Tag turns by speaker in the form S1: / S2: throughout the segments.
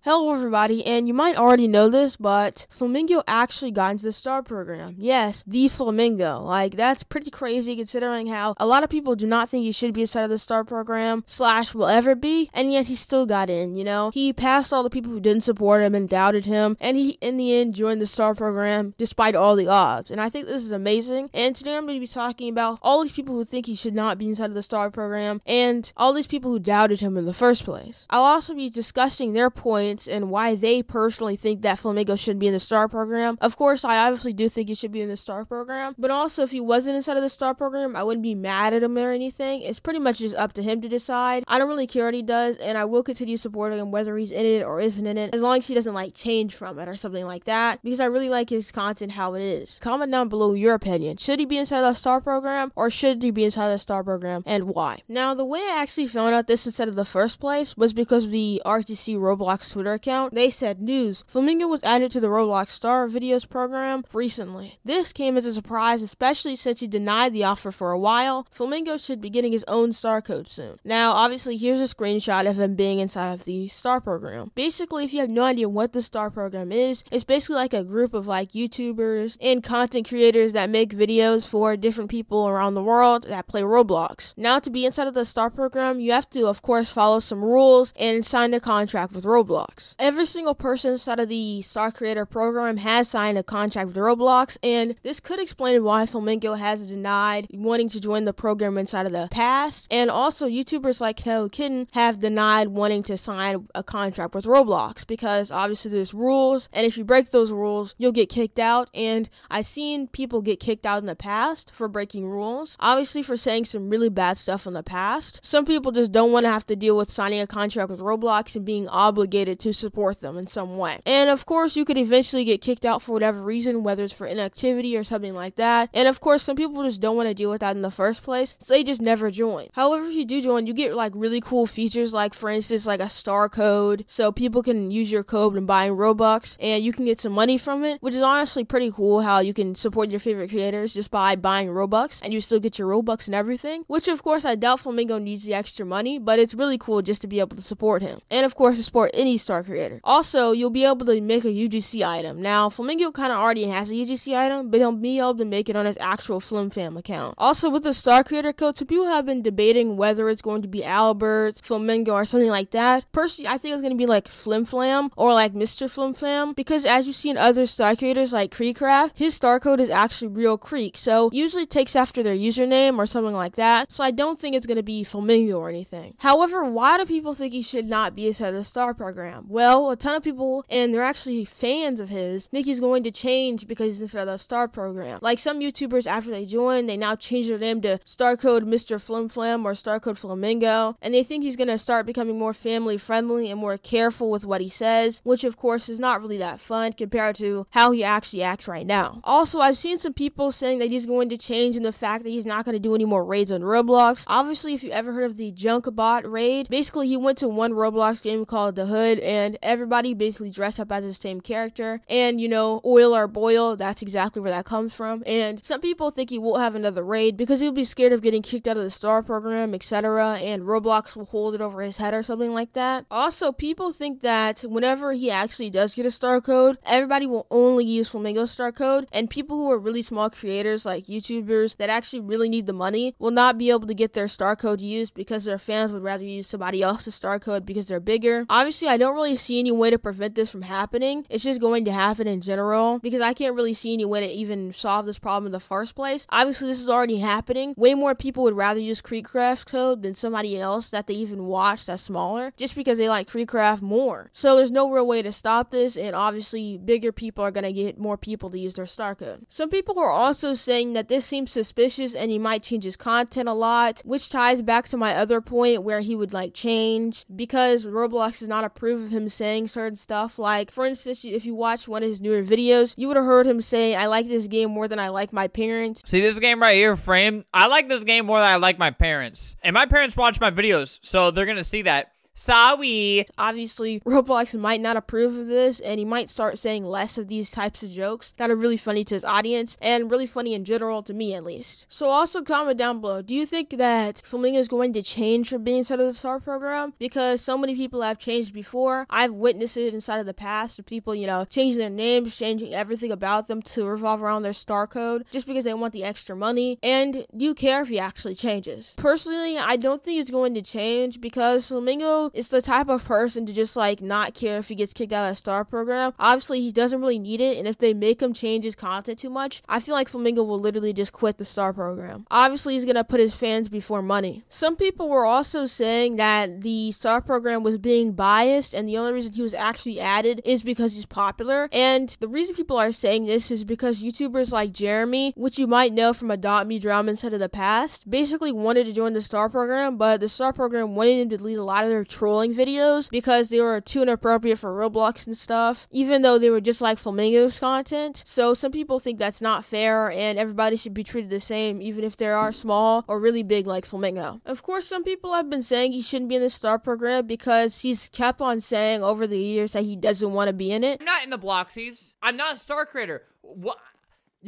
S1: Hello everybody, and you might already know this, but Flamingo actually got into the STAR program. Yes, the Flamingo. Like, that's pretty crazy considering how a lot of people do not think he should be inside of the STAR program, / will ever be, and yet he still got in, you know? He passed all the people who didn't support him and doubted him, and he, in the end, joined the STAR program despite all the odds. And I think this is amazing, and today I'm going to be talking about all these people who think he should not be inside of the STAR program, and all these people who doubted him in the first place. I'll also be discussing their points and why they personally think that Flamingo shouldn't be in the STAR program. Of course, I obviously do think he should be in the STAR program, but also if he wasn't inside of the STAR program, I wouldn't be mad at him or anything. It's pretty much just up to him to decide. I don't really care what he does, and I will continue supporting him whether he's in it or isn't in it, as long as he doesn't like change from it or something like that, because I really like his content how it is. Comment down below your opinion. Should he be inside of the STAR program, or should he be inside of the STAR program, and why? Now, the way I actually found out this instead of the first place was because of the RTC Roblox Twitter account. They said, news, Flamingo was added to the Roblox Star Videos program recently. This came as a surprise, especially since he denied the offer for a while. Flamingo should be getting his own star code soon. Now, obviously, here's a screenshot of him being inside of the STAR program. Basically, if you have no idea what the STAR program is, it's basically like a group of like YouTubers and content creators that make videos for different people around the world that play Roblox. Now, to be inside of the STAR program, you have to, of course, follow some rules and sign a contract with Roblox. Every single person inside of the Star Creator program has signed a contract with Roblox, and this could explain why Flamingo has denied wanting to join the program inside of the past, and also YouTubers like Hello Kitten have denied wanting to sign a contract with Roblox, because obviously there's rules, and if you break those rules, you'll get kicked out, and I've seen people get kicked out in the past for breaking rules, obviously for saying some really bad stuff in the past. Some people just don't want to have to deal with signing a contract with Roblox and being obligated to support them in some way. And of course, you could eventually get kicked out for whatever reason, whether it's for inactivity or something like that. And of course, some people just don't want to deal with that in the first place, so they just never join. However, if you do join, you get like really cool features, like for instance, like a star code, so people can use your code when buying Robux, and you can get some money from it, which is honestly pretty cool how you can support your favorite creators just by buying Robux, and you still get your Robux and everything, which of course I doubt Flamingo needs the extra money, but it's really cool just to be able to support him, and of course to support any star creator. Also, you'll be able to make a UGC item. Now, Flamingo kind of already has a UGC item, but he'll be able to make it on his actual FlimFam account. Also, with the star creator code, some people have been debating whether it's going to be Albert, Flamingo, or something like that. Personally, I think it's going to be like Flimflam or like Mr. Flimflam, because as you see in other star creators like Creekcraft, his star code is actually real Creek, so usually it takes after their username or something like that, so I don't think it's going to be Flamingo or anything. However, why do people think he should not be inside of the STAR program? Well, a ton of people, and they're actually fans of his, think he's going to change because he's inside of the STAR program. Like some YouTubers, after they join, they now change their name to Star Code Mr. Flimflam or Star Code Flamingo, and they think he's going to start becoming more family friendly and more careful with what he says, which of course is not really that fun compared to how he actually acts right now. Also, I've seen some people saying that he's going to change in the fact that he's not going to do any more raids on Roblox. Obviously, if you ever heard of the Junk Bot raid, basically he went to one Roblox game called The Hood, and everybody basically dressed up as the same character, and you know, oil or boil, that's exactly where that comes from. And some people think he won't have another raid because he'll be scared of getting kicked out of the STAR program, etc., and Roblox will hold it over his head or something like that. Also, people think that whenever he actually does get a star code, everybody will only use Flamingo's star code, and people who are really small creators like YouTubers that actually really need the money will not be able to get their star code used because their fans would rather use somebody else's star code because they're bigger. Obviously, I don't really see any way to prevent this from happening. It's just going to happen in general, because I can't really see any way to even solve this problem in the first place. Obviously, this is already happening. Way more people would rather use Creekcraft's code than somebody else that they even watch that's smaller, just because they like Creekcraft more. So there's no real way to stop this, and obviously bigger people are going to get more people to use their star code. Some people are also saying that this seems suspicious and he might change his content a lot, which ties back to my other point where he would like change, because Roblox does not approve of him saying certain stuff. Like for instance, if you watch one of his newer videos, you would have heard him say, I like this game more than I like my parents.
S2: See this game right here, Frame? I like this game more than I like my parents. And my parents watch my videos, so they're gonna see that. Sorry.
S1: Obviously, Roblox might not approve of this, and he might start saying less of these types of jokes that are really funny to his audience, and really funny in general, to me at least. So also comment down below, do you think that Flamingo is going to change from being inside of the STAR program? Because so many people have changed before. I've witnessed it inside of the past, of people, changing their names, changing everything about them to revolve around their STAR code, just because they want the extra money. And do you care if he actually changes? Personally, I don't think he's going to change, because Flamingo is the type of person to just not care if he gets kicked out of the STAR program. Obviously, he doesn't really need it, and if they make him change his content too much, I feel like Flamingo will literally just quit the STAR program. Obviously, he's gonna put his fans before money. Some people were also saying that the STAR program was being biased, and the only reason he was actually added is because he's popular. And the reason people are saying this is because YouTubers like Jeremy, which you might know from Adopt Me Drama instead of the past, basically wanted to join the STAR program, but the STAR program wanted him to delete a lot of their trolling videos because they were too inappropriate for Roblox and stuff, even though they were just like Flamingo's content. So some people think that's not fair, and everybody should be treated the same, even if they are small or really big like Flamingo. Of course, some people have been saying he shouldn't be in the STAR program because he's kept on saying over the years that he doesn't want to be in it.
S2: I'm not in the Bloxies. I'm not a star creator. What?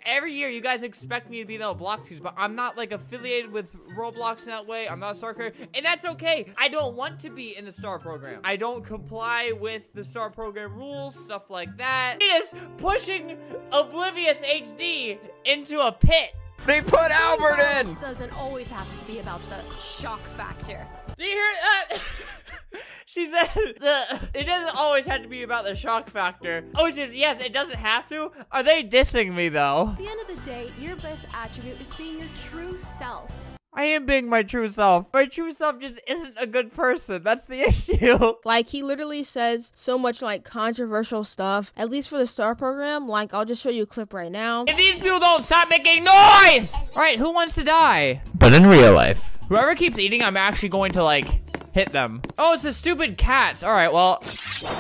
S2: Every year you guys expect me to be the Roblox'S, but I'm not affiliated with Roblox in that way. I'm not a star creator, and that's okay. I don't want to be in the star program. I don't comply with the star program rules, stuff like that. He is pushing Oblivious HD into a pit.
S3: They put Albert in!
S4: Doesn't always have to be about the shock factor.
S2: Do you hear that? She said it doesn't always have to be about the shock factor. Oh, which is, yes, it doesn't have to. Are they dissing me, though?
S4: At the end of the day, your best attribute is being your true self.
S2: I am being my true self. My true self just isn't a good person. That's the issue.
S1: He literally says so much controversial stuff, at least for the STAR program. I'll just show you a clip right now.
S2: If these people don't stop making noise! All right, who wants to die? But in real life. Whoever keeps eating, I'm actually going to hit them. Oh, it's the stupid cats. All right, well,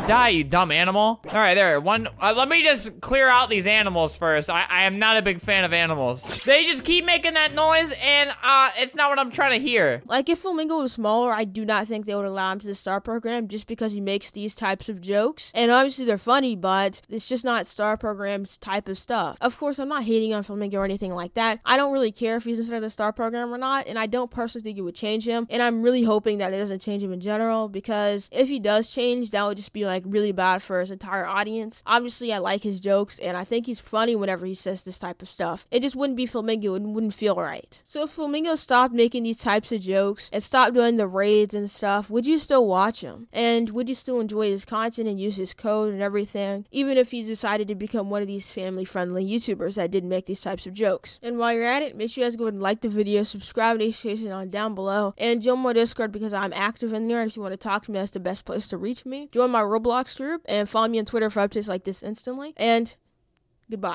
S2: die, you dumb animal. All right, there. Let me just clear out these animals first. I am not a big fan of animals. They just keep making that noise, and it's not what I'm trying to hear.
S1: If Flamingo was smaller, I do not think they would allow him to the STAR program just because he makes these types of jokes. And obviously they're funny, but it's just not STAR program's type of stuff. Of course, I'm not hating on Flamingo or anything like that. I don't really care if he's inside of the STAR program or not, and I don't personally think it would change him. And I'm really hoping that it doesn't change him in general, because if he does change, that would just be really bad for his entire audience. Obviously, I like his jokes, and I think he's funny whenever he says this type of stuff. It just wouldn't be Flamingo, and wouldn't feel right. So if Flamingo stopped making these types of jokes and stopped doing the raids and stuff, would you still watch him? And would you still enjoy his content and use his code and everything, even if he decided to become one of these family-friendly YouTubers that didn't make these types of jokes? And while you're at it, make sure you guys go ahead and like the video, subscribe to the station on down below, and join my Discord because I'm active in there. If you want to talk to me, that's the best place to reach me. Join my Roblox group and follow me on Twitter for updates like this instantly. And goodbye.